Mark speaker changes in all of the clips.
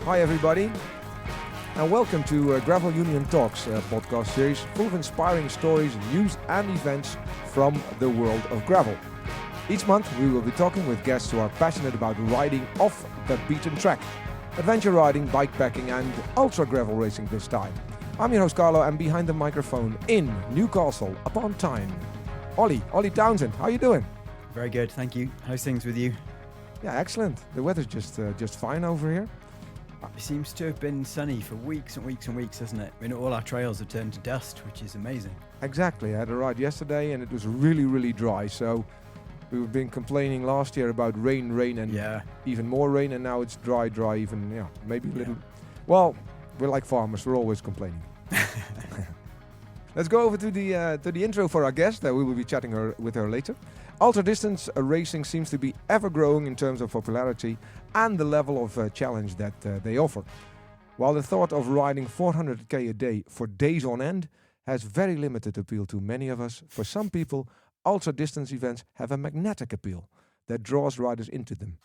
Speaker 1: Hi everybody, and welcome to Gravel Union Talks, a podcast series full of inspiring stories, news and events from the world of gravel. Each month we will be talking with guests who are passionate about riding off the beaten track, adventure riding, bikepacking and ultra gravel racing this time. I'm your host Carlo, and behind the microphone in Newcastle upon Tyne, Olly Townsend. How are you doing?
Speaker 2: Very good, thank you. How's things with you?
Speaker 1: Yeah, excellent. The weather's just fine over here.
Speaker 2: It seems to have been sunny for weeks and weeks and weeks, hasn't it? I mean, all our trails have turned to dust, which is amazing.
Speaker 1: Exactly. I had a ride yesterday and it was really dry. So we've been complaining last year about rain and even more rain, and now it's dry even, maybe a little. Well, we're like farmers, we're always complaining. Let's go over to the intro for our guest. We will be chatting with her later. Ultra distance racing seems to be ever growing in terms of popularity and the level of challenge that they offer. While the thought of riding 400k a day for days on end has very limited appeal to many of us, for some people, ultra distance events have a magnetic appeal that draws riders into them.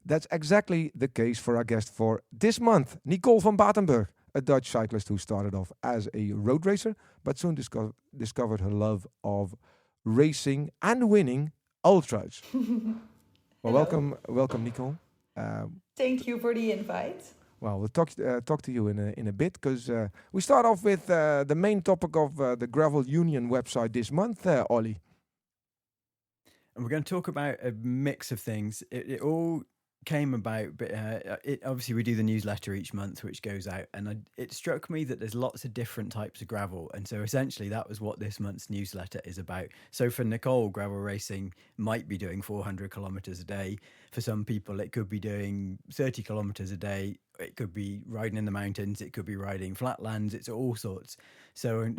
Speaker 1: That's exactly the case for our guest for this month, Nicole Van Batenburg, a Dutch cyclist who started off as a road racer, but soon discovered her love of racing and winning ultras. Well, welcome, Nicole.
Speaker 3: Thank you for the invite.
Speaker 1: Well, we'll talk to you in a bit, because we start off with the main topic of the Gravel Union website this month, Olly.
Speaker 2: And we're going to talk about a mix of things. It all came about, but obviously we do the newsletter each month which goes out, and it struck me that there's lots of different types of gravel, and so essentially that was what this month's newsletter is about. So for Nicole, gravel racing might be doing 400 kilometers a day. For some people it could be doing 30 kilometers a day, it could be riding in the mountains, it could be riding flatlands, it's all sorts. So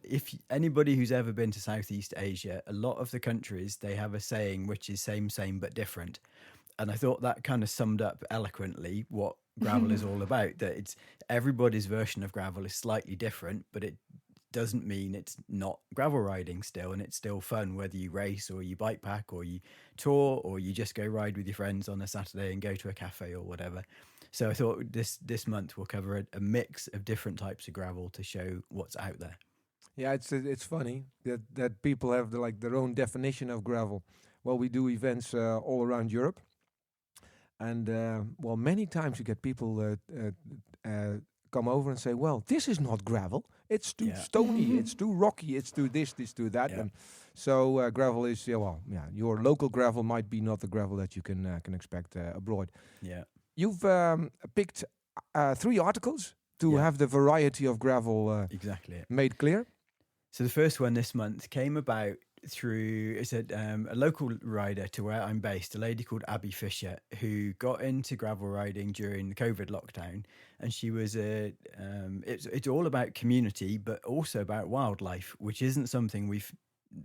Speaker 2: if anybody who's ever been to Southeast Asia, a lot of the countries, they have a saying which is same but different. And I thought that kind of summed up eloquently what gravel is all about, that it's everybody's version of gravel is slightly different, but it doesn't mean it's not gravel riding still, and it's still fun, whether you race or you bike pack or you tour or you just go ride with your friends on a Saturday and go to a cafe or whatever. So I thought this month we'll cover a mix of different types of gravel to show what's out there.
Speaker 1: Yeah, it's funny that people have their own definition of gravel. Well, we do events all around Europe. And, many times you get people come over and say, well, this is not gravel. It's too stony, it's too rocky, it's too this, too that. Yeah. And so gravel is, your local gravel might be not the gravel that you can expect abroad.
Speaker 2: Yeah.
Speaker 1: You've picked 3 articles to have the variety of gravel made clear.
Speaker 2: So the first one this month came about through a local rider to where I'm based, a lady called Abby Fisher, who got into gravel riding during the COVID lockdown, and she was it's all about community but also about wildlife, which isn't something we've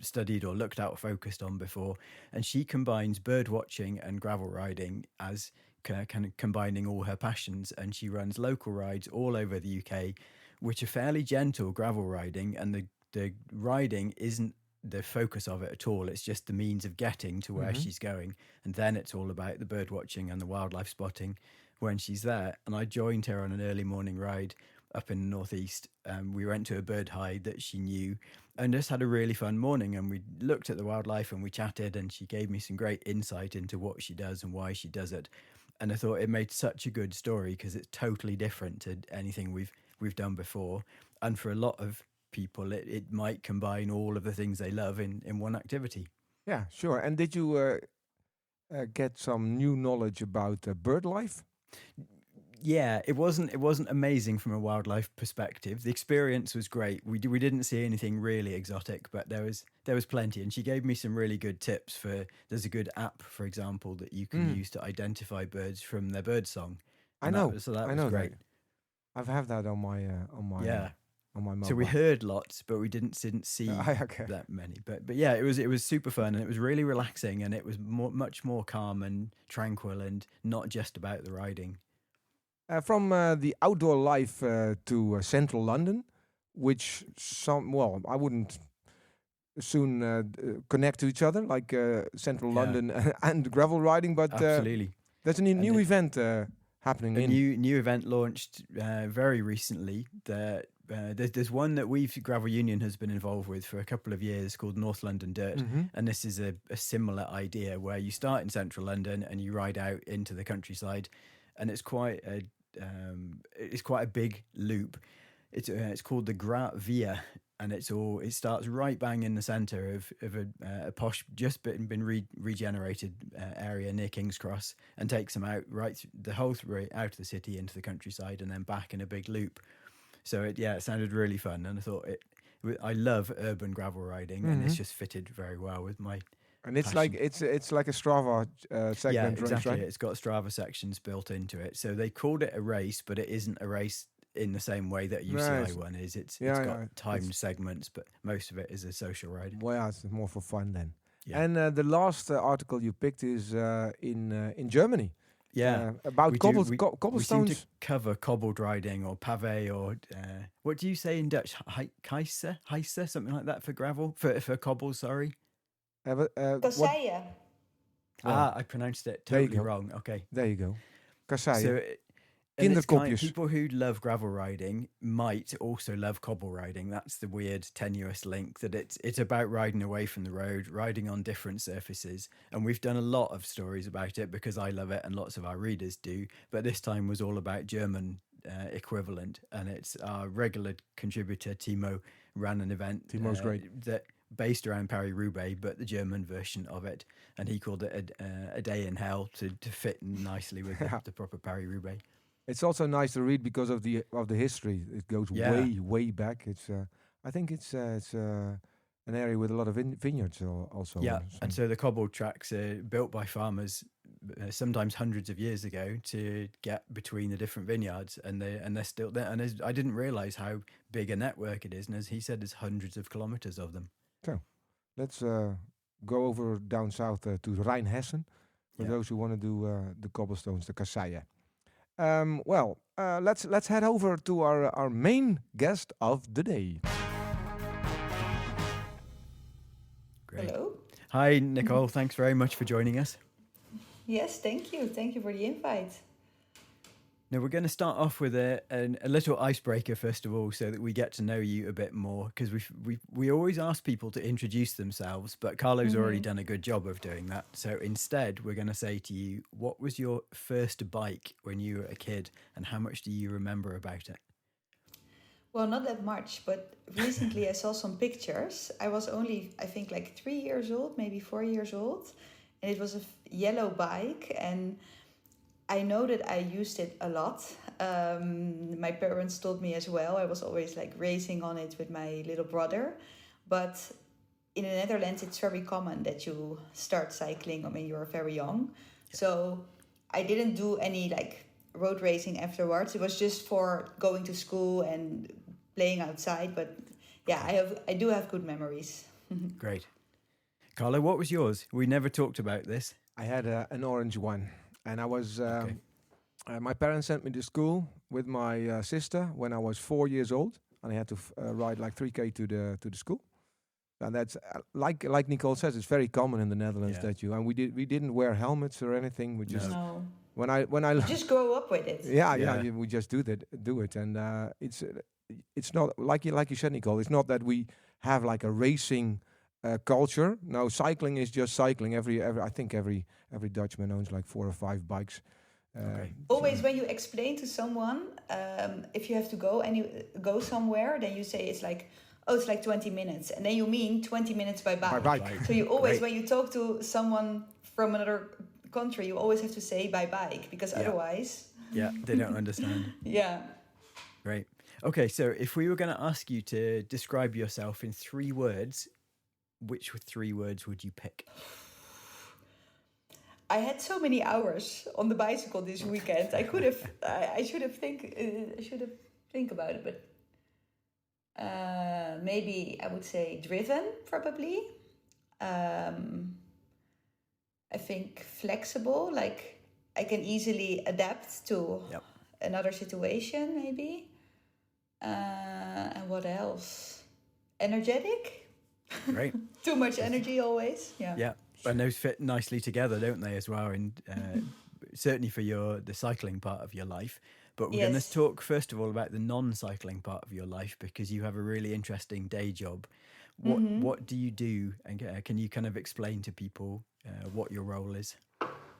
Speaker 2: studied or looked at or focused on before. And she combines bird watching and gravel riding as kind of combining all her passions, and she runs local rides all over the UK, which are fairly gentle gravel riding, and the riding isn't the focus of it at all. It's just the means of getting to where she's going, and then it's all about the bird watching and the wildlife spotting when she's there. And I joined her on an early morning ride up in the northeast. We went to a bird hide that she knew and just had a really fun morning, and we looked at the wildlife and we chatted, and she gave me some great insight into what she does and why she does it. And I thought it made such a good story because it's totally different to anything we've done before, and for a lot of people it might combine all of the things they love in one activity.
Speaker 1: Yeah, sure. And did you get some new knowledge about bird life?
Speaker 2: Yeah, it wasn't amazing from a wildlife perspective. The experience was great. We didn't see anything really exotic, but there was plenty, and she gave me some really good tips there's a good app, for example, that you can use to identify birds from their bird song.
Speaker 1: I know.
Speaker 2: That was great.
Speaker 1: I've had that on my on my mobile.
Speaker 2: So we heard lots, but we didn't see that many. But yeah, it was super fun, and it was really relaxing, and it was much more calm and tranquil, and not just about the riding.
Speaker 1: From the outdoor life to central London, which I wouldn't soon connect to each other, like Central London and gravel riding. But
Speaker 2: absolutely,
Speaker 1: there's a new event happening.
Speaker 2: A new event launched very recently. There's one that Gravel Union has been involved with for a couple of years called North London Dirt, and this is a similar idea where you start in central London and you ride out into the countryside, and it's quite a big loop. It's called the GRA-VIA, and it starts right bang in the centre of a posh, just been regenerated area near King's Cross, and takes them out the whole way out of the city into the countryside and then back in a big loop. So it sounded really fun, and I thought I love urban gravel riding, and this just fitted very well with my.
Speaker 1: And it's passion. it's like a Strava segment,
Speaker 2: yeah, exactly.
Speaker 1: Right?
Speaker 2: It's got Strava sections built into it, so they called it a race, but it isn't a race in the same way that a UCI one is. It's got timed segments, but most of it is a social riding.
Speaker 1: Well, it's more for fun then.
Speaker 2: Yeah.
Speaker 1: And the last article you picked is in Germany.
Speaker 2: Yeah,
Speaker 1: about cobblestones.
Speaker 2: We seem to cover cobbled riding or pavé or what do you say in Dutch? Heisse, something like that for gravel for cobbles. Sorry.
Speaker 3: Kasseien.
Speaker 2: I pronounced it totally wrong. Okay,
Speaker 1: there you go. Kasseien.
Speaker 2: So people who love gravel riding might also love cobble riding. That's the weird tenuous link, that it's about riding away from the road, riding on different surfaces. And we've done a lot of stories about it because I love it and lots of our readers do. But this time was all about German equivalent. And it's our regular contributor, Timo, ran an event.
Speaker 1: Timo's great.
Speaker 2: That based around Paris-Roubaix, but the German version of it. And he called it a day in hell to fit nicely with the proper Paris-Roubaix.
Speaker 1: It's also nice to read because of the history. It goes way back. It's I think it's an area with a lot of vineyards also.
Speaker 2: Yeah, and so the cobbled tracks are built by farmers, sometimes hundreds of years ago, to get between the different vineyards, and they're still there. And I didn't realize how big a network it is. And as he said, there's hundreds of kilometers of them. So
Speaker 1: let's go over down south to Rheinhessen for those who want to do the cobblestones, the Kasseien. Let's head over to our main guest of the day.
Speaker 2: Great.
Speaker 3: Hello.
Speaker 2: Hi, Nicole. Thanks very much for joining us.
Speaker 3: Yes, thank you. Thank you for the invite.
Speaker 2: Now, we're going to start off with a little icebreaker, first of all, so that we get to know you a bit more, because we always ask people to introduce themselves, but Carlo's already done a good job of doing that. So instead, we're going to say to you, what was your first bike when you were a kid, and how much do you remember about it?
Speaker 3: Well, not that much, but recently I saw some pictures. I was only, I think, like 3 years old, maybe 4 years old, and it was a yellow bike, and I know that I used it a lot. My parents told me as well. I was always like racing on it with my little brother. But in the Netherlands, it's very common that you start cycling when you're very young. Yeah. So I didn't do any like road racing afterwards. It was just for going to school and playing outside. But yeah, I do have good memories.
Speaker 2: Great. Carlo, what was yours? We never talked about this.
Speaker 1: I had an orange one. And I was, my parents sent me to school with my sister when I was 4 years old, and I had to ride like 3K to the school. And that's like Nicole says, it's very common in the Netherlands that we didn't wear helmets or anything. We just when I
Speaker 3: just grow up with it.
Speaker 1: We just do it, and it's not like you said, Nicole. It's not that we have like a racing culture. No, cycling is just cycling. I think every Dutchman owns like 4 or 5 bikes.
Speaker 3: Always when you explain to someone, if you have to go somewhere, then you say it's like 20 minutes, and then you mean 20 minutes by bike.
Speaker 1: By bike.
Speaker 3: So you always, when you talk to someone from another country, you always have to say by bike, because otherwise,
Speaker 2: they don't understand. Great. Okay, so if we were going to ask you to describe yourself in 3 words, which 3 words would you pick?
Speaker 3: I had so many hours on the bicycle this weekend. I should have think about it, but maybe I would say driven, probably. I think flexible, like I can easily adapt to another situation, maybe. And what else? Energetic.
Speaker 2: Great.
Speaker 3: Too much energy always.
Speaker 2: Yeah, and those fit nicely together, don't they, as well? And certainly for the cycling part of your life. But we're going to talk first of all about the non-cycling part of your life, because you have a really interesting day job. What do you do? And can you kind of explain to people what your role is?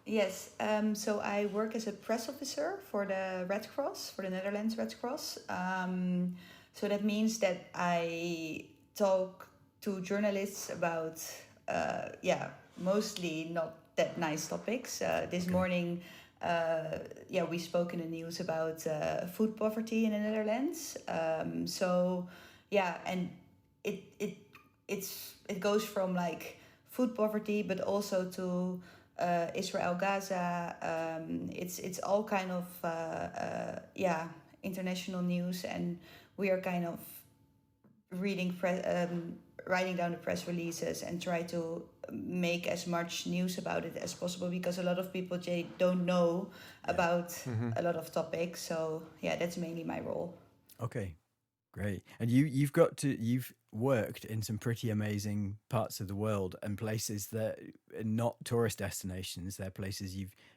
Speaker 3: Yes, so I work as a press officer for the Red Cross, for the Netherlands Red Cross. So that means that I talk to journalists about, mostly not that nice topics. This morning, we spoke in the news about food poverty in the Netherlands. And it goes from like food poverty, but also to Israel, Gaza. It's all kind of international news, and we are kind of writing down the press releases and try to make as much news about it as possible, because a lot of people don't know about a lot of topics. So that's mainly my role.
Speaker 2: Okay, great. And you've worked in some pretty amazing parts of the world, and places that are not tourist destinations. They're places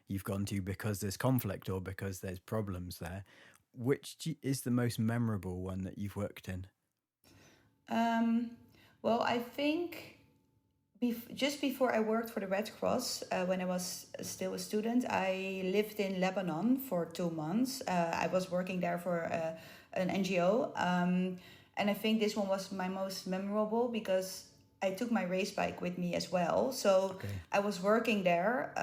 Speaker 2: you've gone to because there's conflict or because there's problems there. Which is the most memorable one that you've worked in?
Speaker 3: Well, I think just before I worked for the Red Cross, when I was still a student, I lived in Lebanon for 2 months. I was working there for an NGO. And I think this one was my most memorable because I took my race bike with me as well. So I was working there,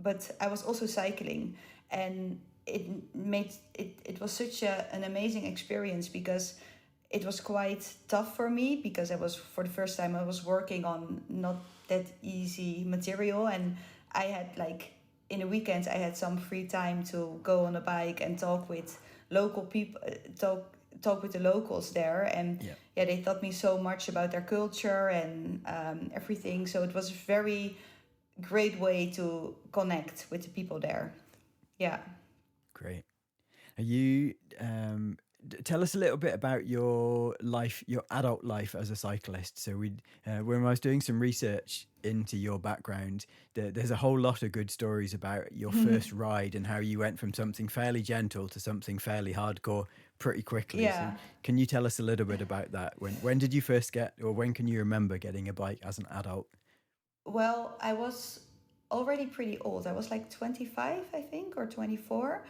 Speaker 3: but I was also cycling. And it was such an amazing experience, because it was quite tough for me, because for the first time I was working on not that easy material, and I had in the weekends I had some free time to go on a bike and talk with local people, talk with the locals there, and they taught me so much about their culture and everything. So it was a very great way to connect with the people there. Yeah.
Speaker 2: Great. Are you tell us a little bit about your life, your adult life as a cyclist. So when I was doing some research into your background, there's a whole lot of good stories about your first ride and how you went from something fairly gentle to something fairly hardcore pretty quickly.
Speaker 3: Yeah.
Speaker 2: So can you tell us a little bit about that? When did you first when can you remember getting a bike as an adult?
Speaker 3: Well, I was already pretty old. I was 25, I think, or 24.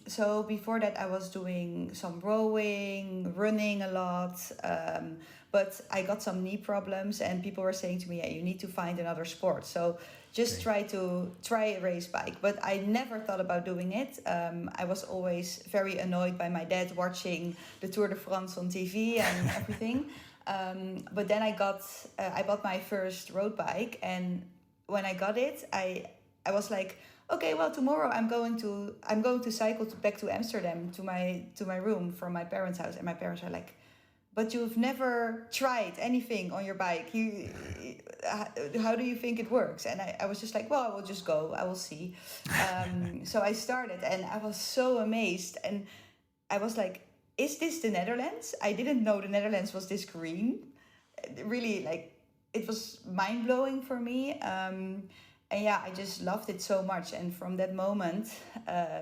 Speaker 3: So before that I was doing some rowing, running a lot, but I got some knee problems, and people were saying to me, you need to find another sport, so just try a race bike. But I never thought about doing it. I was always very annoyed by my dad watching the Tour de France on TV and everything. But then I bought my first road bike, and when I got it, I was like, okay, well, tomorrow I'm going to cycle back to Amsterdam to my room from my parents' house. And my parents are like, but you've never tried anything on your bike. How do you think it works? And I was just like, well, I will just go. I will see. So I started, and I was so amazed. And I was like, is this the Netherlands? I didn't know the Netherlands was this green. Really, it was mind-blowing for me. And I just loved it so much. And from that moment,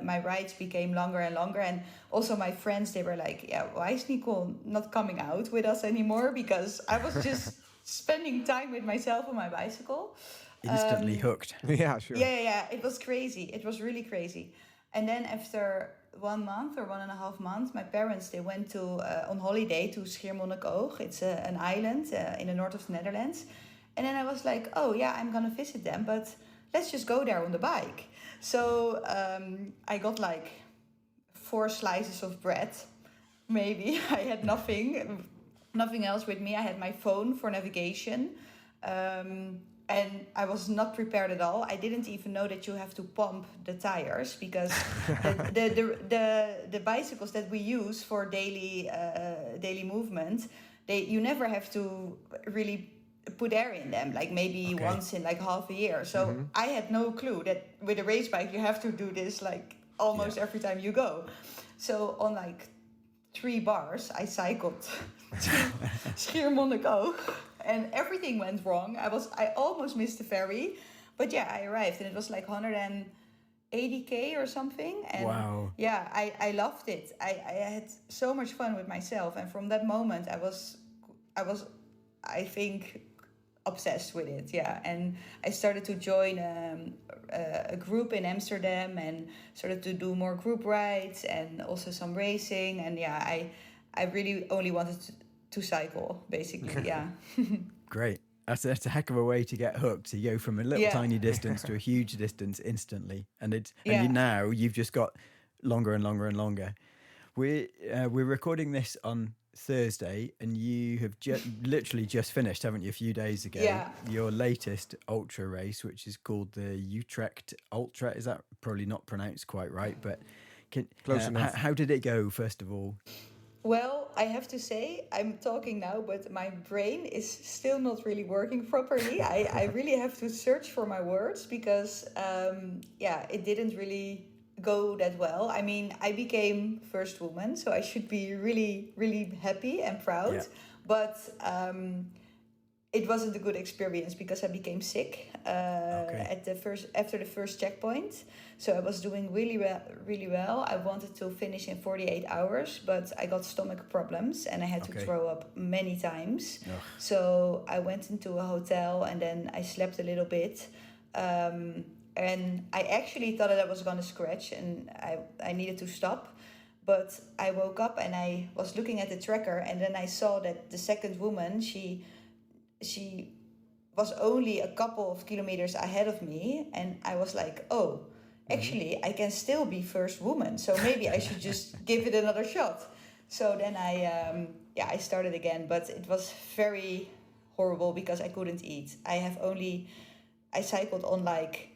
Speaker 3: my rides became longer and longer. And also my friends, they were like, why is Nicole not coming out with us anymore? Because I was just spending time with myself on my bicycle.
Speaker 2: Instantly hooked.
Speaker 1: Yeah, sure.
Speaker 3: Yeah. It was crazy. It was really crazy. And then after 1 month or 1.5 months, my parents, they went on holiday to Schiermonnikoog. It's an island in the north of the Netherlands. And then I was like, I'm going to visit them, but let's just go there on the bike. So I got 4 slices of bread, maybe. I had nothing else with me. I had my phone for navigation. And I was not prepared at all. I didn't even know that you have to pump the tires, because the bicycles that we use for daily movement, you never have to really put air in them, maybe once in half a year. So I had no clue that with a race bike you have to do this almost every time you go. So on 3 bars I cycled to Schiermonnikoog, and everything went wrong. I almost missed the ferry, but yeah, I arrived, and it was like 180k or something. And
Speaker 2: wow.
Speaker 3: yeah, I loved it. I had so much fun with myself, and from that moment, I was, I think, obsessed with it. Yeah, and I started to join a group in Amsterdam and started to do more group rides and also some racing. And yeah, I really only wanted to cycle, basically. Yeah.
Speaker 2: Great. That's a heck of a way to get hooked. To go from a little tiny distance to a huge distance instantly, and now you've just got longer and longer and longer. We're recording this on Thursday, and you have literally just finished, haven't you? A few days ago, your latest ultra race, which is called the Utrecht Ultra. Is that probably not pronounced quite right? But
Speaker 1: close enough.
Speaker 2: How did it go? First of all.
Speaker 3: Well, I have to say, I'm talking now, but my brain is still not really working properly. I really have to search for my words because, it didn't really go that well. I mean, I became first woman, so I should be really, really happy and proud. Yeah. But it wasn't a good experience because I became sick after the first checkpoint. So I was doing really well. I wanted to finish in 48 hours, but I got stomach problems and I had to throw up many times. Ugh. So I went into a hotel and then I slept a little bit. And I actually thought that I was going to scratch and I needed to stop. But I woke up and I was looking at the tracker and then I saw that the second woman, she was only a couple of kilometers ahead of me. And I was like, oh, actually, I can still be first woman. So maybe I should just give it another shot. So then I started again. But it was very horrible because I couldn't eat. I cycled on like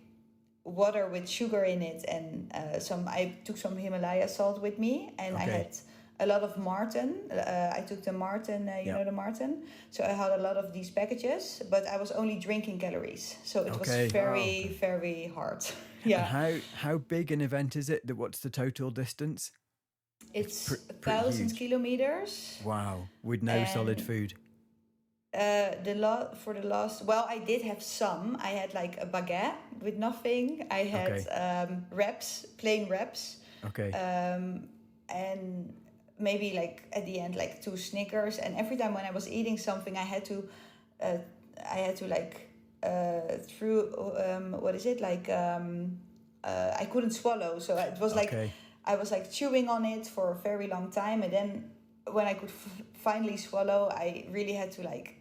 Speaker 3: water with sugar in it and I took some Himalaya salt with me and I had a lot of Martin. I took the Martin, know the Martin. So I had a lot of these packages, but I was only drinking calories. So it was very, very hard. Yeah.
Speaker 2: And how big an event is it? What's the total distance?
Speaker 3: It's 1,000 kilometers.
Speaker 2: Wow. With no solid food.
Speaker 3: I did have some. I had like a baguette with nothing. I had plain wraps. Okay. And maybe like at the end like 2 Snickers. And every time when I was eating something, I had to I couldn't swallow. So it was like I was like chewing on it for a very long time, and then when I could finally swallow, I really had to like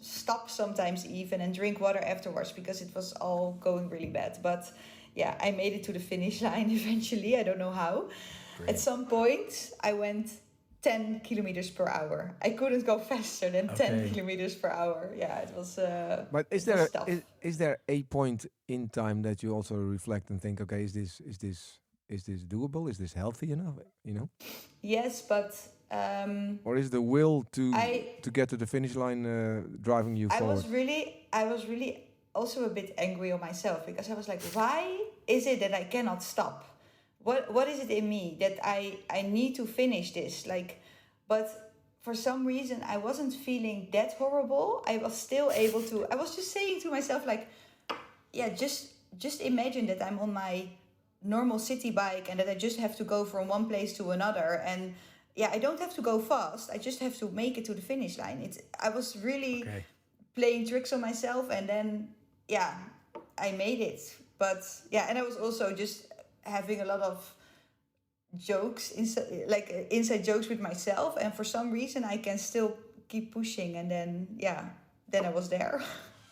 Speaker 3: stop sometimes even and drink water afterwards because it was all going really bad. But yeah, I made it to the finish line eventually. I don't know how. Great. At some point, I went 10 kilometers per hour. I couldn't go faster than 10 kilometers per hour. Yeah, it was.
Speaker 1: But is there a point in time that you also reflect and think, okay, is this doable? Is this healthy enough? You know.
Speaker 3: Yes, but.
Speaker 1: Or is the will to get to the finish line driving you forward?
Speaker 3: I was really also a bit angry on myself because I was like, why is it that I cannot stop? What is it in me that I need to finish this? Like, but for some reason I wasn't feeling that horrible. I was still able to. I was just saying to myself like, yeah, just imagine that I'm on my normal city bike and that I just have to go from one place to another and. Yeah, I don't have to go fast. I just have to make it to the finish line. I was really playing tricks on myself, and then I made it. But and I was also just having a lot of jokes, inside jokes with myself. And for some reason, I can still keep pushing. And then I was there.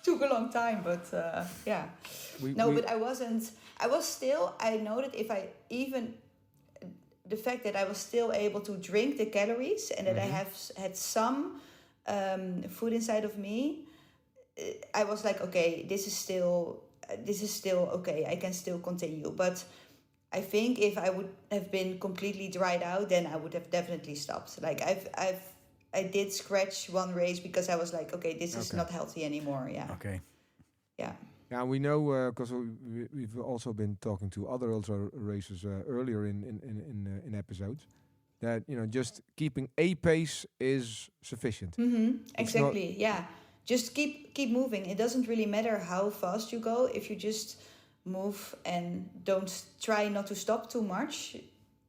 Speaker 3: Took a long time, but but I wasn't. I was still. I know that if I even. The fact that I was still able to drink the calories and that I have had some food inside of me, I was like, okay, this is still okay. I can still continue. But I think if I would have been completely dried out, then I would have definitely stopped. Like I did scratch one race because I was like, okay, this is not healthy anymore. Yeah.
Speaker 2: Okay.
Speaker 3: Yeah.
Speaker 1: Yeah, we know because we've also been talking to other ultra racers earlier in episodes, that just keeping a pace is sufficient.
Speaker 3: Exactly. Yeah. Just keep moving. It doesn't really matter how fast you go. If you just move and don't try not to stop too much,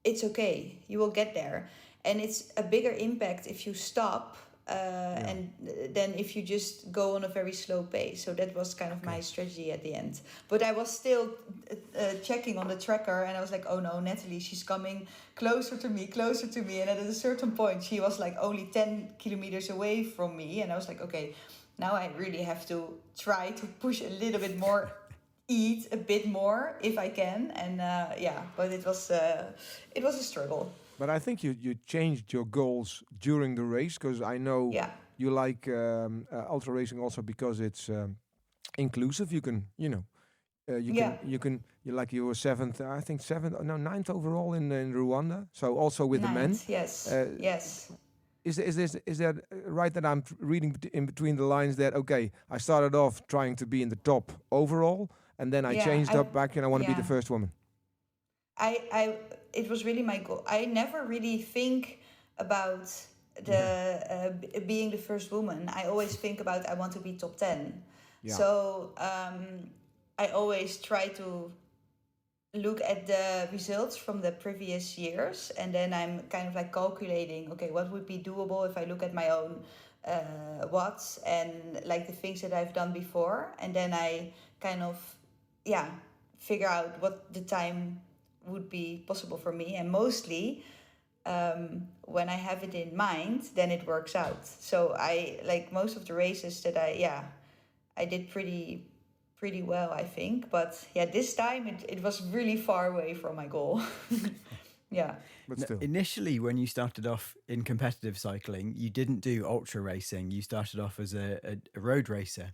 Speaker 3: it's okay. You will get there. And it's a bigger impact if you stop and then if you just go on a very slow pace. So that was kind of my strategy at the end. But I was still checking on the tracker, and I was like, oh no, Natalie, she's coming closer to me. And at a certain point, she was like only 10 kilometers away from me. And I was like, okay, now I really have to try to push a little bit more, eat a bit more if I can. And but it was a struggle.
Speaker 1: But I think you changed your goals during the race, because I know you like ultra racing also because it's inclusive. You can, you were seventh, I think ninth overall in Rwanda. So also with
Speaker 3: Ninth,
Speaker 1: the men.
Speaker 3: Yes, yes.
Speaker 1: Is that right that I'm reading in between the lines that I started off trying to be in the top overall, and then I changed up back and I want to be the first woman.
Speaker 3: It was really my goal. I never really think about the being the first woman. I always think about I want to be top 10. Yeah. So I always try to look at the results from the previous years, and then I'm kind of like calculating, what would be doable if I look at my own watts and like the things that I've done before, and then I kind of figure out what the time would be possible for me. And mostly when I have it in mind, then it works out. So I like most of the races that I did pretty well, I think. But this time it was really far away from my goal. Yeah.
Speaker 1: But still.
Speaker 2: Initially, when you started off in competitive cycling, you didn't do ultra racing. You started off as a road racer.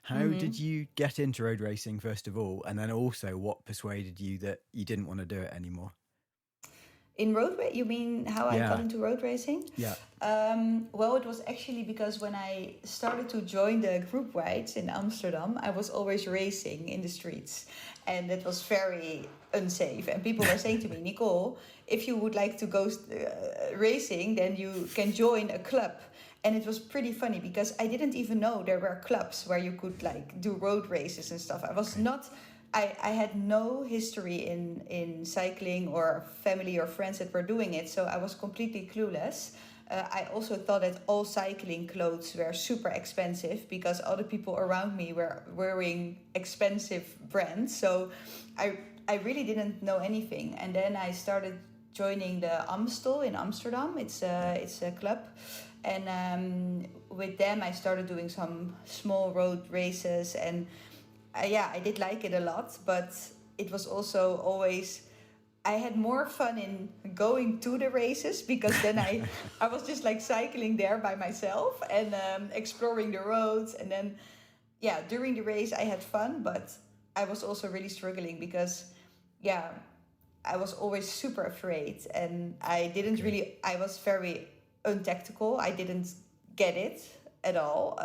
Speaker 2: How did you get into road racing, first of all? And then also, what persuaded you that you didn't want to do it anymore?
Speaker 3: In road racing? You mean how I got into road racing?
Speaker 2: Yeah.
Speaker 3: Well, it was actually because when I started to join the group rides in Amsterdam, I was always racing in the streets. And it was very unsafe. And people were saying to me, Nicole, if you would like to go racing, then you can join a club. And it was pretty funny because I didn't even know there were clubs where you could like do road races and stuff. I had no history in cycling or family or friends that were doing it. So I was completely clueless. I also thought that all cycling clothes were super expensive because all the people around me were wearing expensive brands. So I really didn't know anything. And then I started joining the Amstel in Amsterdam. It's a club. And with them, I started doing some small road races. And I did like it a lot. But it was also always... I had more fun in going to the races because then I was just like cycling there by myself and exploring the roads. And then, during the race, I had fun. But I was also really struggling because, I was always super afraid. And I didn't really... I was very... untactical. I didn't get it at all.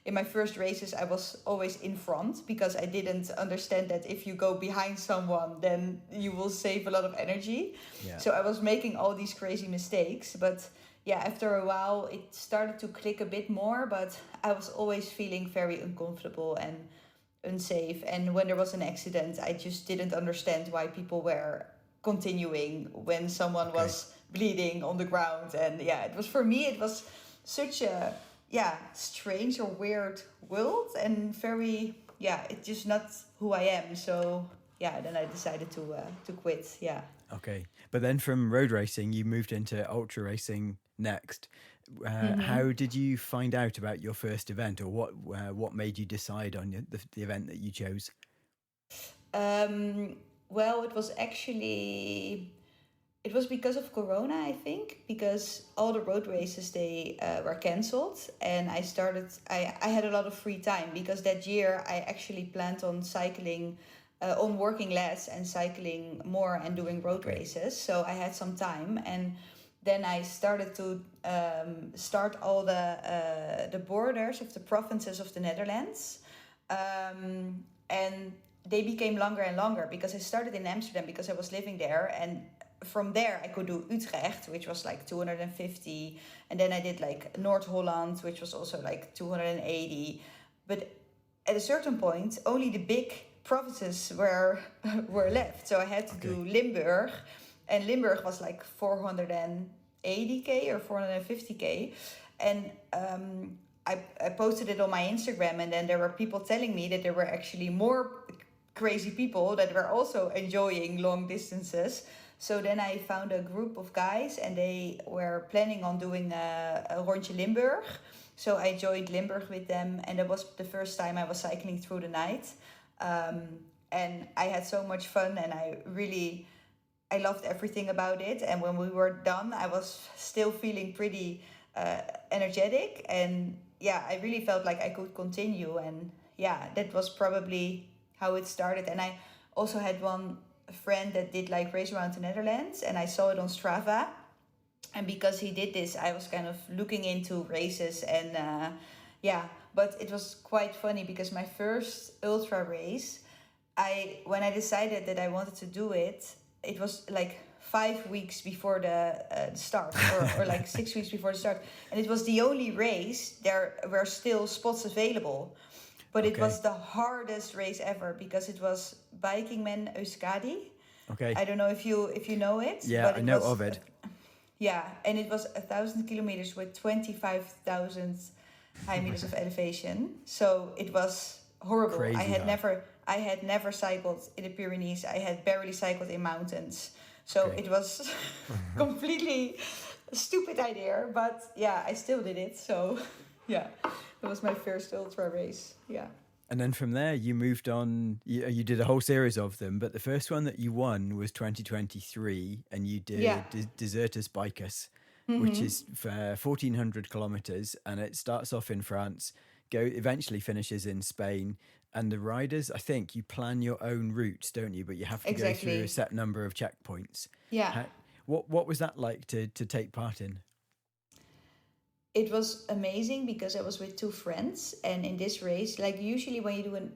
Speaker 3: In my first races, I was always in front because I didn't understand that if you go behind someone, then you will save a lot of energy. Yeah. So I was making all these crazy mistakes. But after a while, it started to click a bit more. But I was always feeling very uncomfortable and unsafe. And when there was an accident, I just didn't understand why people were continuing when someone was bleeding on the ground. And it was, for me, it was such a strange or weird world and very it's just not who I am. So then I decided to quit.
Speaker 2: Okay, but then from road racing you moved into ultra racing next. How did you find out about your first event, or what made you decide on the event that you chose?
Speaker 3: Well, it was actually... It was because of Corona, I think, because all the road races, they were cancelled. And I had a lot of free time because that year I actually planned on cycling, on working less and cycling more and doing road races. So I had some time. And then I started to start all the borders of the provinces of the Netherlands. And they became longer and longer because I started in Amsterdam because I was living there. And from there I could do Utrecht, which was like 250, and then I did like North Holland, which was also like 280. But at a certain point, only the big provinces were left. So I had to do Limburg, and Limburg was like 480k or 450k, and I posted it on my Instagram, and then there were people telling me that there were actually more crazy people that were also enjoying long distances. So then I found a group of guys, and they were planning on doing a Rondje Limburg. So I joined Limburg with them, and that was the first time I was cycling through the night. And I had so much fun, and I loved everything about it. And when we were done, I was still feeling pretty energetic, and yeah, I really felt like I could continue. And yeah, that was probably how it started. And I also had one friend that did like race around the Netherlands, and I saw it on Strava. And because he did this, I was kind of looking into races, and but it was quite funny because my first ultra race, when I decided that I wanted to do it, it was like 5 weeks before the start, or like 6 weeks before the start, and it was the only race. There were still spots available, but it was the hardest race ever because it was Bikingman Euskadi.
Speaker 2: Okay.
Speaker 3: I don't know if you know it.
Speaker 2: Yeah,
Speaker 3: but
Speaker 2: I know of it.
Speaker 3: Yeah, and it was 1,000 kilometers with 25,000 high meters of elevation. So it was horrible.
Speaker 2: Crazy
Speaker 3: I had never cycled in the Pyrenees. I had barely cycled in mountains. So it was completely a stupid idea. But yeah, I still did it. So yeah, that was my first ultra race. Yeah.
Speaker 2: And then from there, you moved on. You did a whole series of them, but the first one that you won was 2023, and you did Desertus Bicus, which is for 1,400 kilometers, and it starts off in France, eventually finishes in Spain. And the riders, I think, you plan your own routes, don't you? But you have to go through a set number of checkpoints.
Speaker 3: Yeah.
Speaker 2: What was that like to take part in?
Speaker 3: It was amazing because I was with two friends, and in this race, like usually when you do an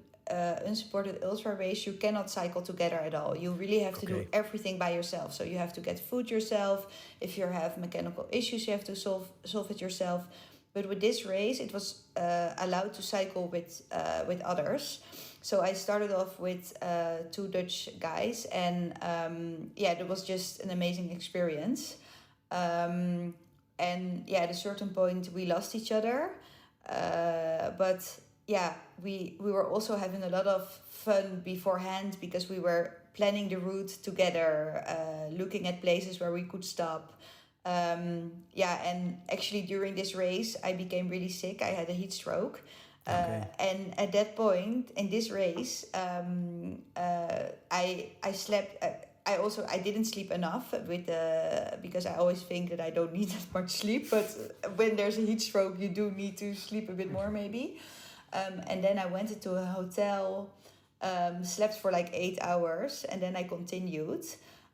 Speaker 3: unsupported ultra race, you cannot cycle together at all. You really have to do everything by yourself. So you have to get food yourself. If you have mechanical issues, you have to solve it yourself. But with this race, it was allowed to cycle with others. So I started off with two Dutch guys, and it was just an amazing experience. And yeah, at a certain point we lost each other, but yeah, we were also having a lot of fun beforehand because we were planning the route together, looking at places where we could stop. And actually during this race I became really sick. I had a heat stroke, and at that point in this race, I slept. I didn't sleep enough because I always think that I don't need that much sleep. But when there's a heat stroke, you do need to sleep a bit more maybe. And then I went into a hotel, slept for like 8 hours, and then I continued.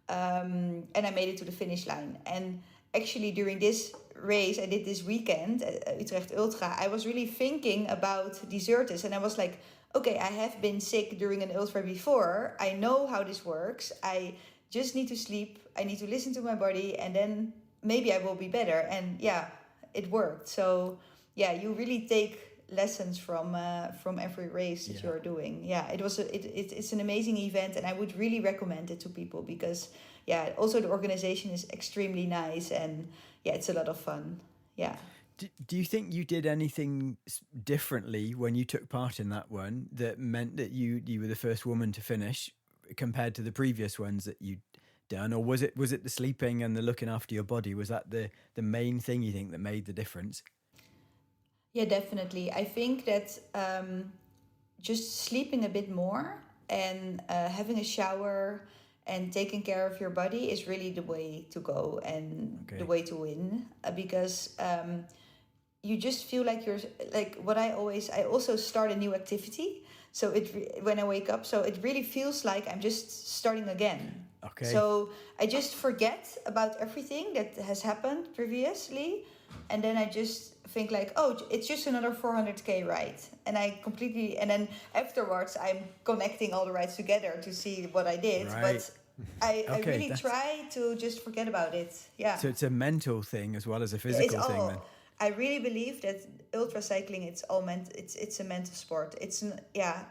Speaker 3: And I made it to the finish line. And actually during this race I did this weekend, Utrecht Ultra, I was really thinking about Desertus, and I was like, okay, I have been sick during an ultra before. I know how this works. I just need to sleep. I need to listen to my body, and then maybe I will be better. And yeah, it worked. So yeah, you really take lessons from every race that you're doing. Yeah, it's an amazing event, and I would really recommend it to people because yeah, also the organization is extremely nice, and yeah, it's a lot of fun. Yeah.
Speaker 2: Do you think you did anything differently when you took part in that one that meant that you were the first woman to finish compared to the previous ones that you'd done? Or was it the sleeping and the looking after your body? Was that the main thing you think that made the difference?
Speaker 3: Yeah, definitely. I think that just sleeping a bit more and having a shower and taking care of your body is really the way to go and the way to win, because you just feel like you're like I also start a new activity. So when I wake up, so it really feels like I'm just starting again. Okay. So I just forget about everything that has happened previously, and then I just think like, oh, it's just another 400k ride, and then afterwards I'm connecting all the rides together to see what I did. Right. But I really try to just forget about it. Yeah.
Speaker 2: So it's a mental thing as well as a
Speaker 3: It's
Speaker 2: physical thing
Speaker 3: all.
Speaker 2: then.
Speaker 3: I really believe that ultra cycling, it's all it's a mental sport.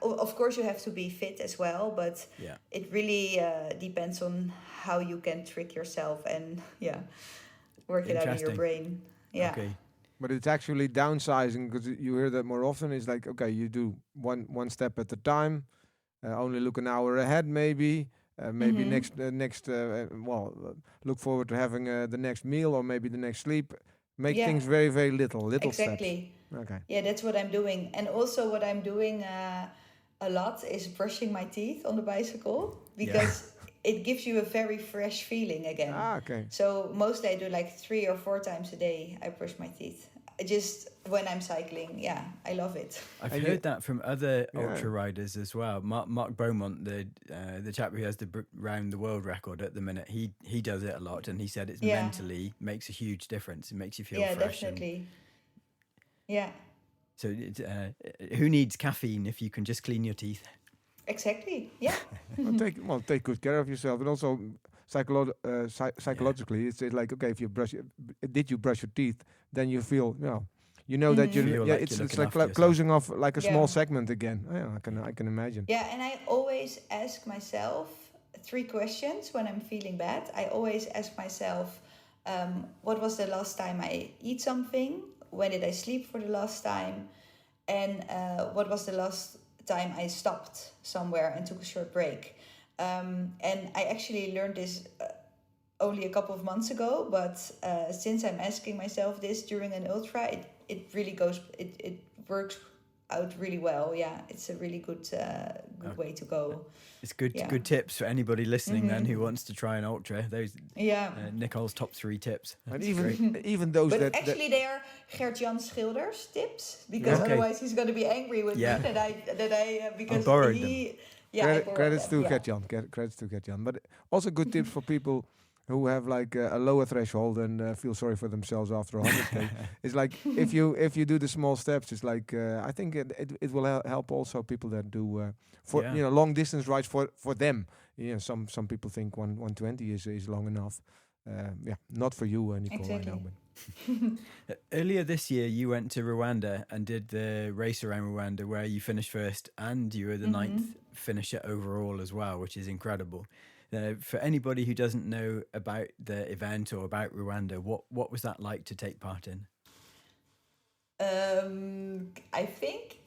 Speaker 3: Of course you have to be fit as well, but it really depends on how you can trick yourself and work it out in your brain. Yeah.
Speaker 2: Okay.
Speaker 1: But it's actually downsizing, because you hear that more often. It's like, okay, you do one step at a time, only look an hour ahead maybe. Maybe look forward to having the next meal or maybe the next sleep. Make things very, very little
Speaker 3: exactly.
Speaker 1: steps. Okay.
Speaker 3: Yeah, that's what I'm doing. And also what I'm doing a lot is brushing my teeth on the bicycle, because it gives you a very fresh feeling again.
Speaker 1: Okay.
Speaker 3: So mostly I do like 3 or 4 times a day. I brush my teeth. Just when I'm cycling, I love it.
Speaker 2: I've heard that from other ultra riders as well. Mark Beaumont, the chap who has the round the world record at the minute, he does it a lot, and he said it's mentally makes a huge difference. It makes you feel fresh.
Speaker 3: Yeah, definitely.
Speaker 2: So who needs caffeine if you can just clean your teeth?
Speaker 3: Exactly. Yeah.
Speaker 1: Take good care of yourself, and also psychologically, it's like, okay, if you brush your teeth, then you feel that it's like closing off like a small segment again. I can imagine.
Speaker 3: Yeah, and I always ask myself 3 questions when I'm feeling bad. I always ask myself, what was the last time I eat something? When did I sleep for the last time? And what was the last time I stopped somewhere and took a short break? And I actually learned this only a couple of months ago, but since I'm asking myself this during an ultra, it really it works out really well. Yeah, it's a really good way to go.
Speaker 2: It's good tips for anybody listening then who wants to try an ultra. Those Nicole's top 3 tips.
Speaker 1: And even those
Speaker 3: but actually they are Gert-Jan Schilder's tips, because otherwise he's going to be angry with me that I because he. Yeah,
Speaker 1: credits to Gert-Jan. Credits to Gert-Jan. But also good tips for people who have like a lower threshold and feel sorry for themselves after 100K. It's like if you do the small steps, it's like I think it will help also people that do long distance rides for them. Some people think 120 is long enough. Not for you, Nicole.
Speaker 3: Exactly.
Speaker 1: I know, but
Speaker 2: earlier this year, you went to Rwanda and did the race around Rwanda, where you finished first, and you were the 9th finisher overall as well, which is incredible. For anybody who doesn't know about the event or about Rwanda, what was that like to take part in?
Speaker 3: I think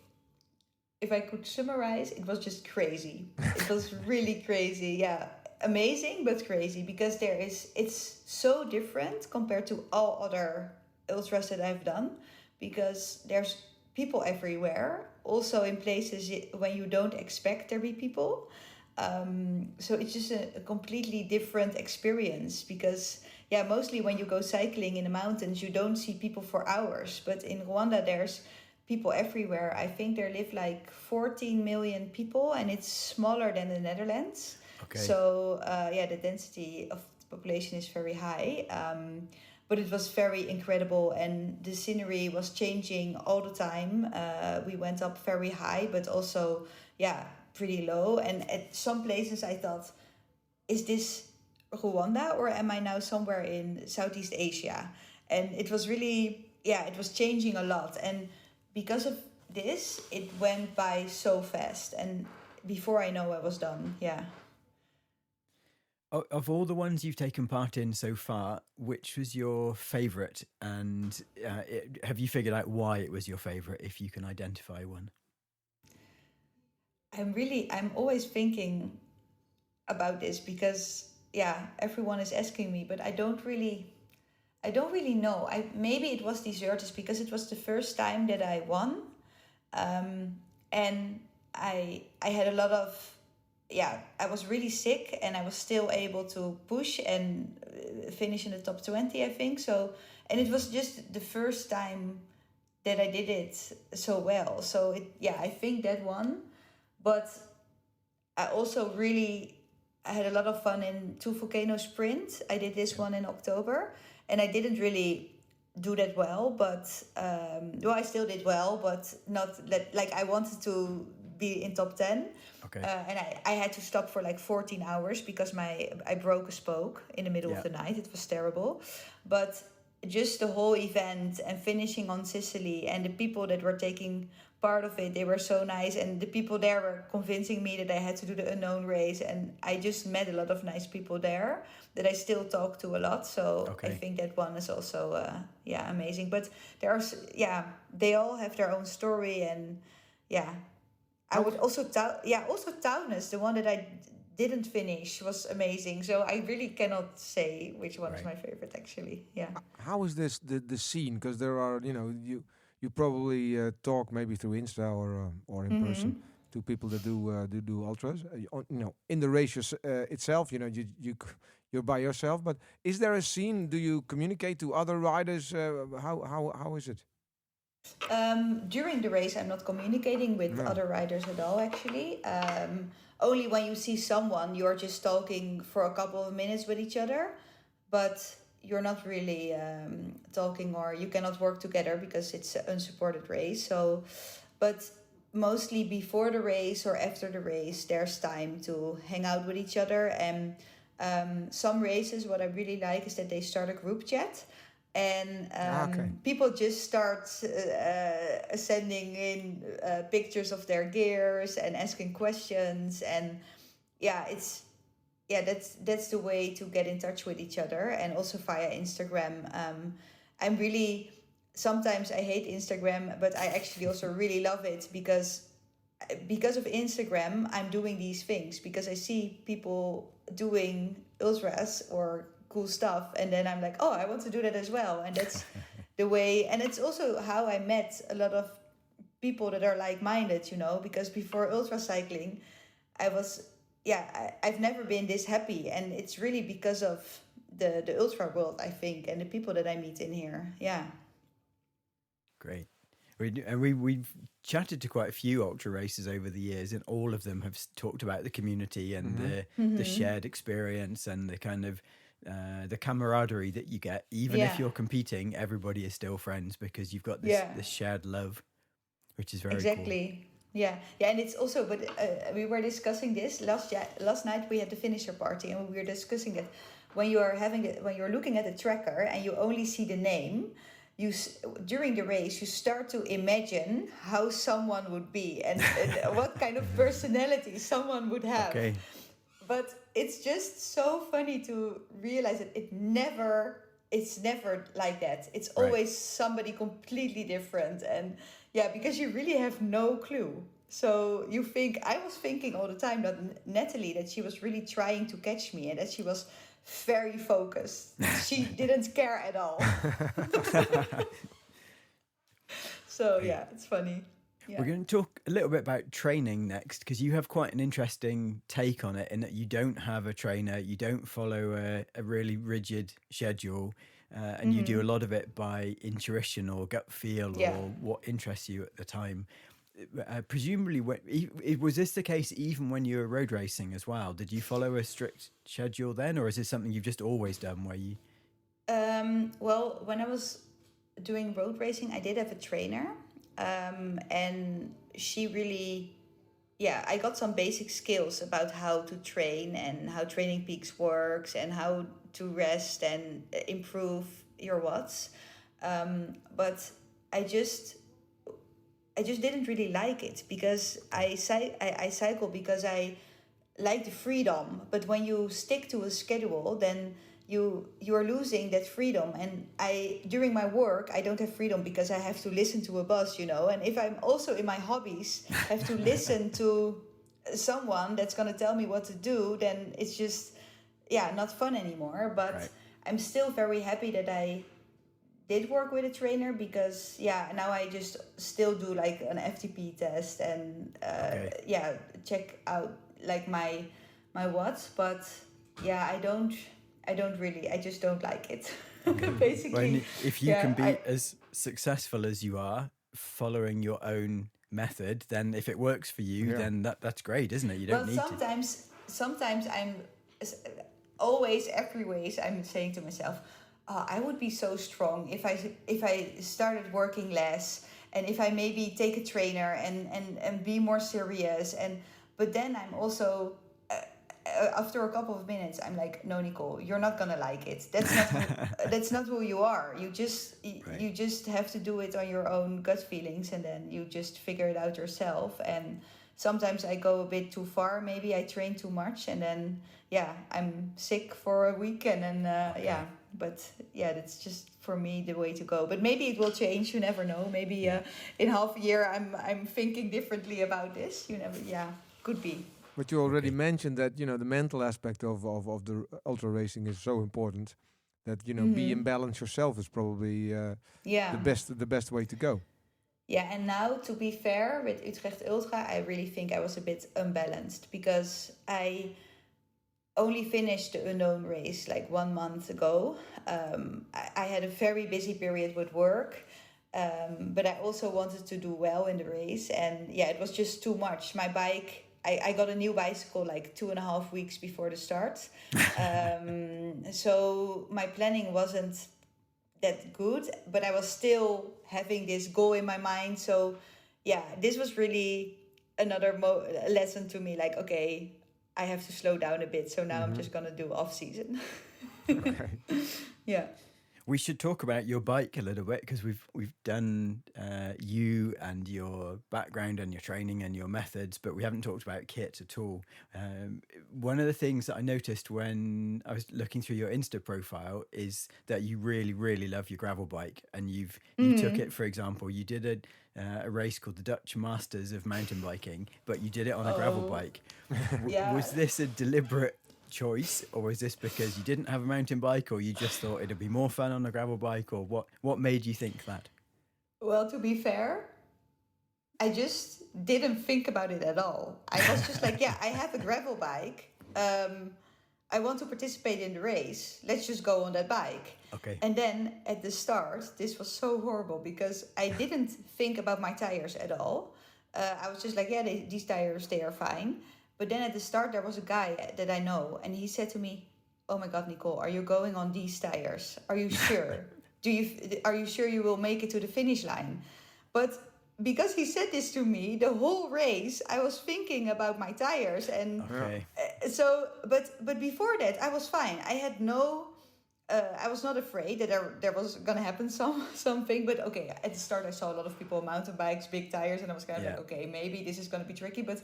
Speaker 3: if I could summarize, it was just crazy. It was really crazy. Yeah. Amazing, but crazy, because it's so different compared to all other ultras that I've done, because there's people everywhere, also in places when you don't expect there be people. So it's just a completely different experience, because mostly when you go cycling in the mountains, you don't see people for hours, but in Rwanda there's people everywhere. I think there live like 14 million people, and it's smaller than the Netherlands. Okay. So the density of the population is very high, but it was very incredible, and the scenery was changing all the time. We went up very high, but also pretty low, and at some places I thought, is this Rwanda or am I now somewhere in Southeast Asia? And it was really it was changing a lot, and because of this it went by so fast, and before I know I was done.
Speaker 2: Of all the ones you've taken part in so far, which was your favourite? And have you figured out why it was your favourite, if you can identify one?
Speaker 3: I'm always thinking about this, because everyone is asking me, but I don't really know. Maybe it was Deserters, because it was the first time that I won, and I had a lot of I was really sick, and I was still able to push and finish in the top 20, I think. So, and it was just the first time that I did it so well. So I think that one. But I also I had a lot of fun in Two Volcano Sprint. I did this one in October, and I didn't really do that well, but I still did well, but not like I wanted to be in top 10.
Speaker 2: Okay.
Speaker 3: And I had to stop for like 14 hours because I broke a spoke in the middle of the night. It was terrible. But just the whole event and finishing on Sicily, and the people that were taking part of it, they were so nice, and the people there were convincing me that I had to do the unknown race, and I just met a lot of nice people there that I still talk to a lot. So I think that one is also amazing. But there are they all have their own story, and I would also also Taunus, the one that I didn't finish, was amazing. So I really cannot say which one is my favorite, actually. Yeah.
Speaker 1: How is this the scene? Because there are, you probably talk maybe through Insta or in person to people that do ultras. In the race itself, you're by yourself. But is there a scene? Do you communicate to other riders? How is it?
Speaker 3: During the race, I'm not communicating with other riders at all, actually. Only when you see someone, you're just talking for a couple of minutes with each other, but you're not really talking, or you cannot work together because it's an unsupported race. So, but mostly before the race or after the race, there's time to hang out with each other. And some races, what I really like is that they start a group chat. And people just start sending in pictures of their gears and asking questions, and that's the way to get in touch with each other, and also via Instagram. I'm really, sometimes I hate Instagram, but I actually also really love it because of Instagram I'm doing these things, because I see people doing ultras or cool stuff, and then I'm like, oh, I want to do that as well. And that's the way, and it's also how I met a lot of people that are like-minded, because before ultra cycling I've never been this happy, and it's really because of the ultra world, I think, and the people that I meet in here.
Speaker 2: Great. We've chatted to quite a few ultra races over the years, and all of them have talked about the community and the shared experience and the kind of the camaraderie that you get. Even if you're competing, everybody is still friends because you've got this shared love, which is very cool.
Speaker 3: Yeah, and it's also, but we were discussing this last night. We had the finisher party, and we were discussing that when you're looking at the tracker and you only see the name, during the race you start to imagine how someone would be and what kind of personality someone would have.
Speaker 2: Okay.
Speaker 3: But it's just so funny to realize that it's never like that. It's always somebody completely different. And because you really have no clue. So I was thinking all the time that Natalie, that she was really trying to catch me and that she was very focused. She didn't care at all. So it's funny. Yeah.
Speaker 2: We're going to talk a little bit about training next, because you have quite an interesting take on it in that you don't have a trainer, you don't follow a really rigid schedule, and you do a lot of it by intuition or gut feel or what interests you at the time. Presumably, was this the case even when you were road racing as well? Did you follow a strict schedule then, or is this something you've just always done where you...
Speaker 3: Well, when I was doing road racing, I did have a trainer. And she really, I got some basic skills about how to train and how Training Peaks works and how to rest and improve your watts. But I just didn't really like it, because I cycle because I like the freedom. But when you stick to a schedule, then you are losing that freedom. And during my work, I don't have freedom because I have to listen to a boss, and if I'm also in my hobbies have to listen to someone that's going to tell me what to do, then it's just not fun anymore. But I'm still very happy that I did work with a trainer, because now I just still do like an FTP test and check out like my watts. But I just don't like it. Basically.
Speaker 2: Well, if you can be as successful as you are following your own method, then if it works for you, then that's great, isn't it? You don't need to.
Speaker 3: Sometimes I'm always, every race, I'm saying to myself, I would be so strong if I started working less, and if I maybe take a trainer and be more serious. But then I'm also after a couple of minutes, I'm like, no, Nicole, you're not gonna like it. That's not who you are. You just have to do it on your own gut feelings, and then you just figure it out yourself. And sometimes I go a bit too far. Maybe I train too much, and then I'm sick for a week, and then But that's just for me the way to go. But maybe it will change. You never know. Maybe in half a year I'm thinking differently about this. You never. Could be.
Speaker 1: But you already mentioned that the mental aspect of the ultra racing is so important that be in balance yourself is probably the best way to go.
Speaker 3: Yeah, and now to be fair with Utrecht Ultra, I really think I was a bit unbalanced because I only finished the unknown race like 1 month ago. I had a very busy period with work. But I also wanted to do well in the race, and it was just too much. My bike, I got a new bicycle like 2.5 weeks before the start. So my planning wasn't that good, but I was still having this goal in my mind. So this was really another lesson to me, like, okay, I have to slow down a bit. So now I'm just going to do off season.
Speaker 1: Okay.
Speaker 3: Yeah.
Speaker 2: We should talk about your bike a little bit because we've done you and your background and your training and your methods, but we haven't talked about kit at all. One of the things that I noticed when I was looking through your Insta profile is that you really, really love your gravel bike, and you took it, for example, you did a race called the Dutch Masters of Mountain Biking, but you did it on a gravel bike. Was this a deliberate choice, or was this because you didn't have a mountain bike, or you just thought it'd be more fun on a gravel bike, or what made you think that?
Speaker 3: Well, to be fair, I just didn't think about it at all. I was just like, I have a gravel bike. I want to participate in the race. Let's just go on that bike.
Speaker 2: Okay.
Speaker 3: And then at the start, this was so horrible because I didn't think about my tires at all. I was just like, these tires, they are fine. But then at the start, there was a guy that I know, and he said to me, "Oh my God, Nicole, are you going on these tires? Are you sure? Are you sure you will make it to the finish line?" But because he said this to me, the whole race, I was thinking about my tires, and but before that, I was fine. I had I was not afraid that there was gonna happen something. But okay, at the start, I saw a lot of people on mountain bikes, big tires, and I was kind of like, okay, maybe this is gonna be tricky, but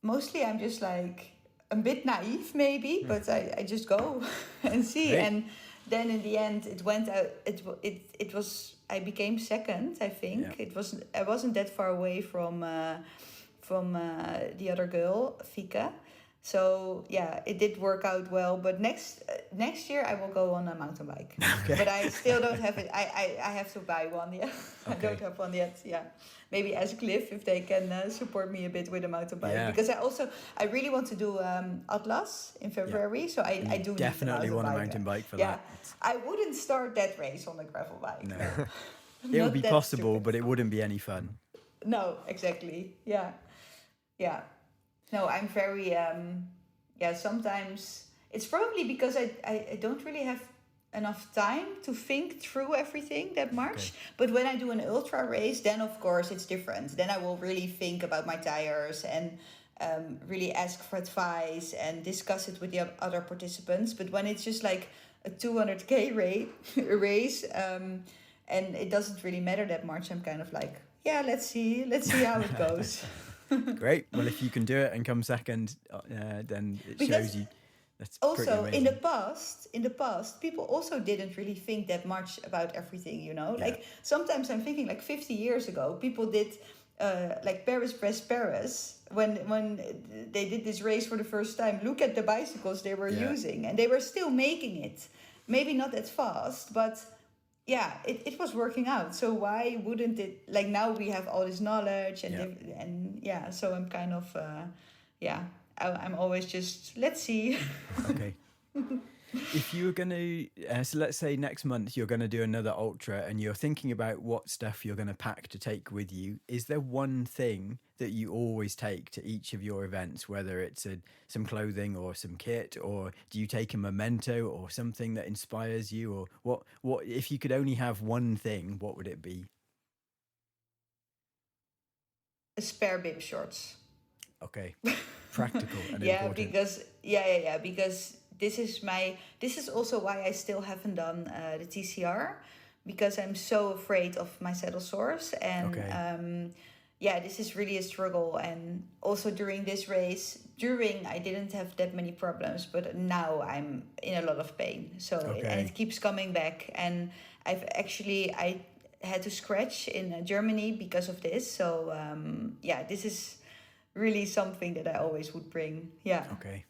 Speaker 3: mostly I'm just like a bit naive maybe, but I just go and see. Great. And then in the end it went out, it was, I became second, I think. I wasn't that far away from the other girl, Fika. So it did work out well. But next year I will go on a mountain bike. Okay. But I still don't have it. I have to buy one. Yeah, okay. I don't have one yet. Yeah, maybe ask Cliff if they can support me a bit with a mountain bike. Yeah. Because I really want to do Atlas in February. Yeah. So I do
Speaker 2: definitely want a mountain bike for that. Yeah,
Speaker 3: I wouldn't start that race on a gravel bike.
Speaker 2: No, it would be possible, but it wouldn't be any fun.
Speaker 3: No, exactly. Yeah. No, I'm very, sometimes it's probably because I don't really have enough time to think through everything that much. Okay. But when I do an ultra race, then of course it's different. Then I will really think about my tires and really ask for advice and discuss it with the other participants. But when it's just like a 200K race, and it doesn't really matter that much, I'm kind of like, let's see how it goes.
Speaker 2: Great. Well, if you can do it and come second, then it shows you. That's
Speaker 3: also in the past, people also didn't really think that much about everything. Like sometimes I'm thinking like 50 years ago, people did like Paris when they did this race for the first time. Look at the bicycles they were using, and they were still making it. Maybe not that fast, but. Yeah, it was working out. So why wouldn't it? Like now we have all this knowledge and so I'm kind of I'm always just let's see.
Speaker 2: Okay. If you were going to, so let's say next month you're going to do another ultra and you're thinking about what stuff you're going to pack to take with you, is there one thing that you always take to each of your events, whether it's some clothing or some kit, or do you take a memento or something that inspires you, or what if you could only have one thing, what would it be?
Speaker 3: A spare bib shorts.
Speaker 2: Okay. Practical and
Speaker 3: Yeah,
Speaker 2: important.
Speaker 3: because this is also why I still haven't done the TCR, because I'm so afraid of my saddle sores. And this is really a struggle. And also during this race, I didn't have that many problems, but now I'm in a lot of pain. So and it keeps coming back. And I had to scratch in Germany because of this. So this is really something that I always would bring. Yeah.
Speaker 2: Okay.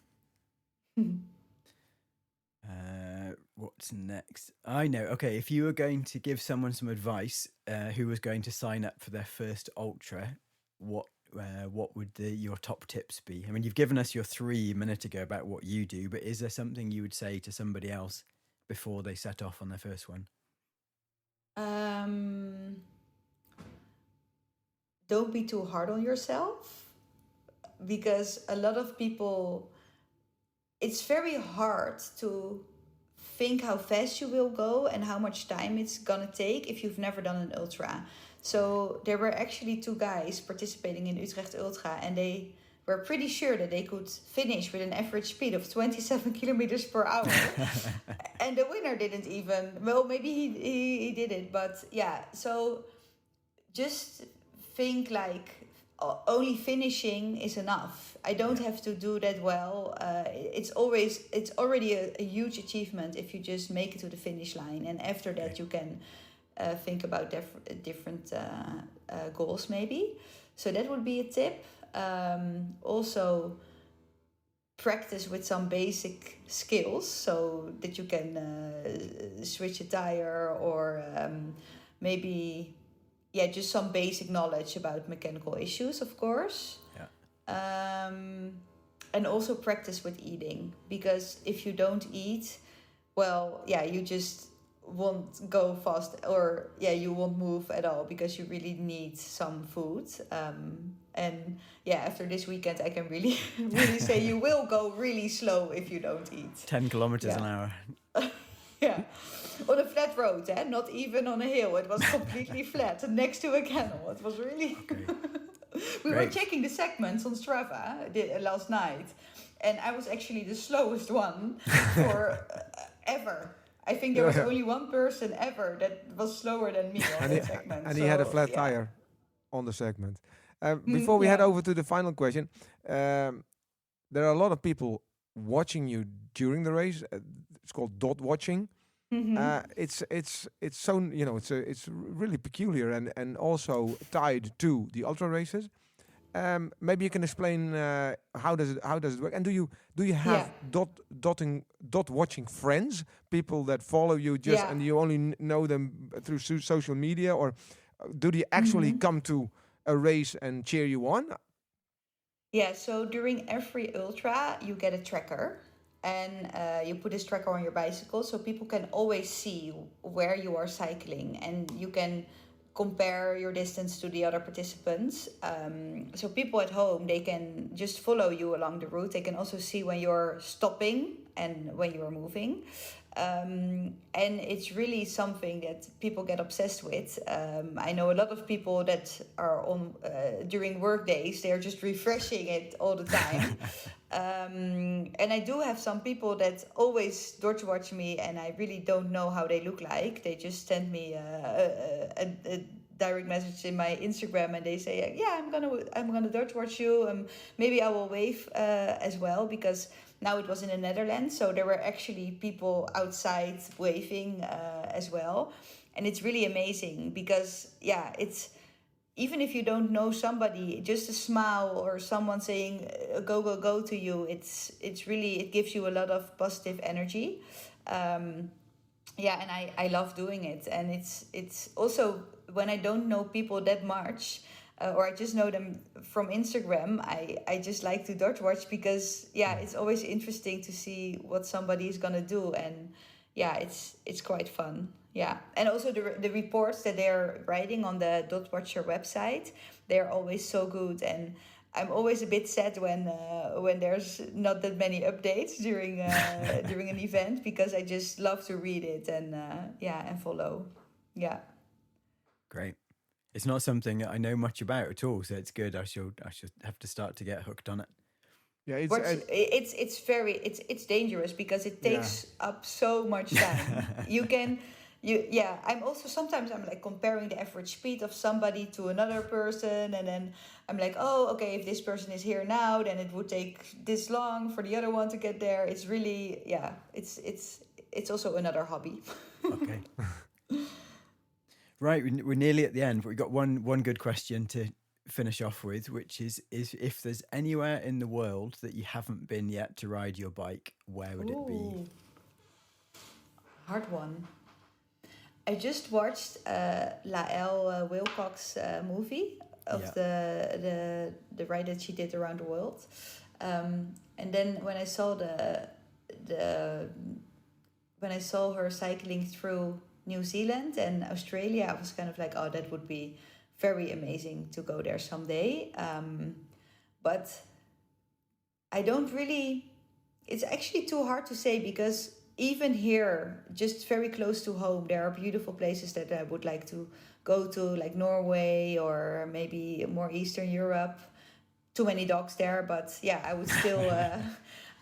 Speaker 2: What's next? I know. Okay, if you were going to give someone some advice who was going to sign up for their first ultra, what would your top tips be? I mean, you've given us your 3 a minute ago about what you do, but is there something you would say to somebody else before they set off on their first one?
Speaker 3: Don't be too hard on yourself, because a lot of people, it's very hard to think how fast you will go and how much time it's gonna take if you've never done an ultra. So there were actually 2 guys participating in Utrecht Ultra, and they were pretty sure that they could finish with an average speed of 27 kilometers per hour. And the winner didn't even, well, maybe he did it, but yeah. So just think like only finishing is enough. I don't have to do that well. It's already a huge achievement if you just make it to the finish line, and after that you can think about different goals maybe. So that would be a tip. Also practice with some basic skills so that you can switch a tire, or maybe just some basic knowledge about mechanical issues, of course. And also practice with eating, because if you don't eat, well, you just won't go fast, or you won't move at all, because you really need some food. And after this weekend, I can really really say you will go really slow if you don't eat.
Speaker 2: 10 kilometers an hour.
Speaker 3: On a flat road, not even on a hill. It was completely flat next to a canal. It was really... We were checking the segments on Strava last night, and I was actually the slowest one for ever. I think there was only one person ever that was slower than me on that segment.
Speaker 1: And he had a flat tire on the segment. Before we head over to the final question, there are a lot of people watching you during the race. It's called dot watching. It's so, it's really peculiar and also tied to the ultra races. Maybe you can explain how does it work, and do you have dot watching friends, people that follow you and you only know them through social media, or do they actually come to a race and cheer you on?
Speaker 3: So during every ultra you get a tracker, and you put this tracker on your bicycle, so people can always see where you are cycling, and you can compare your distance to the other participants. So people at home, they can just follow you along the route. They can also see when you're stopping and when you're moving. And it's really something that people get obsessed with. I know a lot of people that are on during work days, they're just refreshing it all the time. And I do have some people that always dodge watch me, and I really don't know how they look like. They just send me a direct message in my Instagram, and they say, I'm gonna dodge watch you. Maybe I will wave as well, because now it was in the Netherlands, so there were actually people outside waving as well. And it's really amazing, because it's, even if you don't know somebody, just a smile or someone saying go, go, go to you, it's really, it gives you a lot of positive energy. And I love doing it. And it's also, when I don't know people that much, or I just know them from Instagram, I just like to dodge watch, because it's always interesting to see what somebody is gonna do, and it's quite fun. And also the reports that they're writing on the Dot Watcher website, they're always so good, and I'm always a bit sad when there's not that many updates during during an event, because I just love to read it and follow. Great.
Speaker 2: It's not something I know much about at all, so it's good. I should have to start to get hooked on it.
Speaker 1: Yeah,
Speaker 3: it's dangerous because it takes up so much time. I'm also sometimes I'm like comparing the average speed of somebody to another person, and then I'm like, oh, okay, if this person is here now, then it would take this long for the other one to get there. It's really, it's also another hobby.
Speaker 2: Okay. Right, we're nearly at the end, but we've got one good question to finish off with, which is if there's anywhere in the world that you haven't been yet to ride your bike, where would it be?
Speaker 3: Hard one. I just watched Lael Wilcox movie of the ride that she did around the world, and then when I saw when I saw her cycling through New Zealand and Australia, I was kind of like, oh, that would be very amazing to go there someday. But I don't really, it's actually too hard to say, because even here, just very close to home, there are beautiful places that I would like to go to, like Norway or maybe more Eastern Europe. Too many dogs there, but yeah, I would still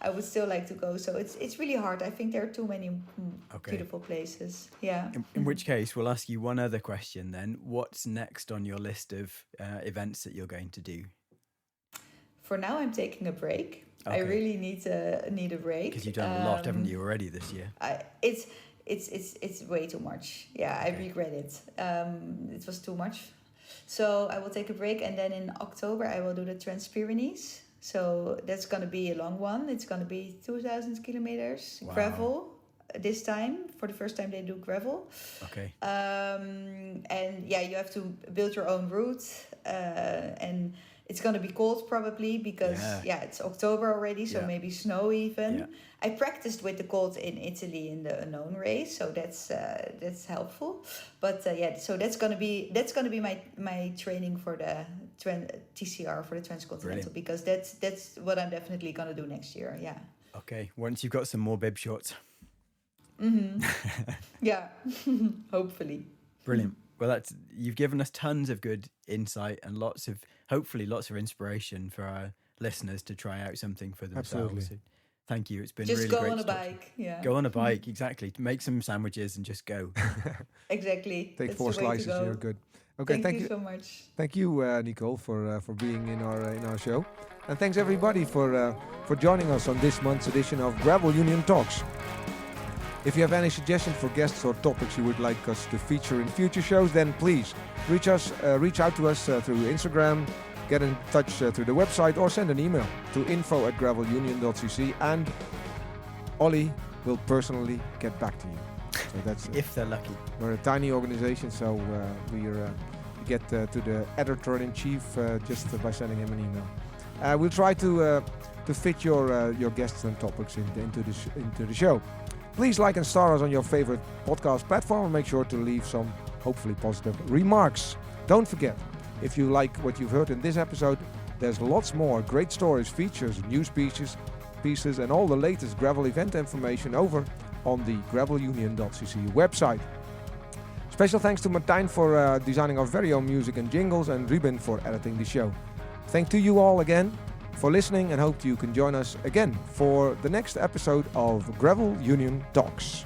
Speaker 3: I would still like to go. So it's really hard. I think there are too many beautiful places. Yeah.
Speaker 2: In which case, we'll ask you one other question then. What's next on your list of events that you're going to do?
Speaker 3: For now, I'm taking a break. Okay. I really need a break.
Speaker 2: Because you've done a lot, haven't you, already this year?
Speaker 3: It's way too much. Yeah, okay. I regret it. It was too much. So I will take a break, and then in October I will do the Trans-Pyrenees. So that's going to be a long one. It's going to be 2,000 kilometers. Wow. Gravel this time. For the first time they do gravel.
Speaker 2: Okay.
Speaker 3: And yeah, you have to build your own route. And it's going to be cold probably because it's October already. So maybe snow even. Yeah. I practiced with the cold in Italy in the unknown race. So that's helpful. But so that's going to be my training for the TCR, for the Transcontinental. Brilliant. Because that's what I'm definitely going to do next year. Yeah.
Speaker 2: Okay. Once you've got some more bib shorts.
Speaker 3: Mm-hmm. Yeah. Hopefully.
Speaker 2: Brilliant. Well, you've given us tons of good insight and hopefully lots of inspiration for our listeners to try out something for themselves. Absolutely. So thank you. It's been just really great. Just
Speaker 3: go on a bike. Yeah.
Speaker 2: Go on a bike. Exactly. Make some sandwiches and just go.
Speaker 3: Exactly.
Speaker 1: Take 4 slices. You're good. Okay.
Speaker 3: Thank you so much.
Speaker 1: Thank you, Nicole, for being in our show, and thanks everybody for joining us on this month's edition of Gravel Union Talks. If you have any suggestions for guests or topics you would like us to feature in future shows, then please reach out to us through Instagram, get in touch through the website, or send an email to info@gravelunion.cc, and Olly will personally get back to you. So that's
Speaker 2: if they're lucky.
Speaker 1: We're a tiny organization, so we get to the editor-in-chief just by sending him an email. We'll try to fit your guests and topics into the show. Please like and star us on your favorite podcast platform, and make sure to leave some hopefully positive remarks. Don't forget, if you like what you've heard in this episode, there's lots more great stories, features, news pieces, and all the latest gravel event information over on the gravelunion.cc website. Special thanks to Martijn for designing our very own music and jingles, and Ruben for editing the show. Thanks to you all again for listening, and hope you can join us again for the next episode of Gravel Union Talks.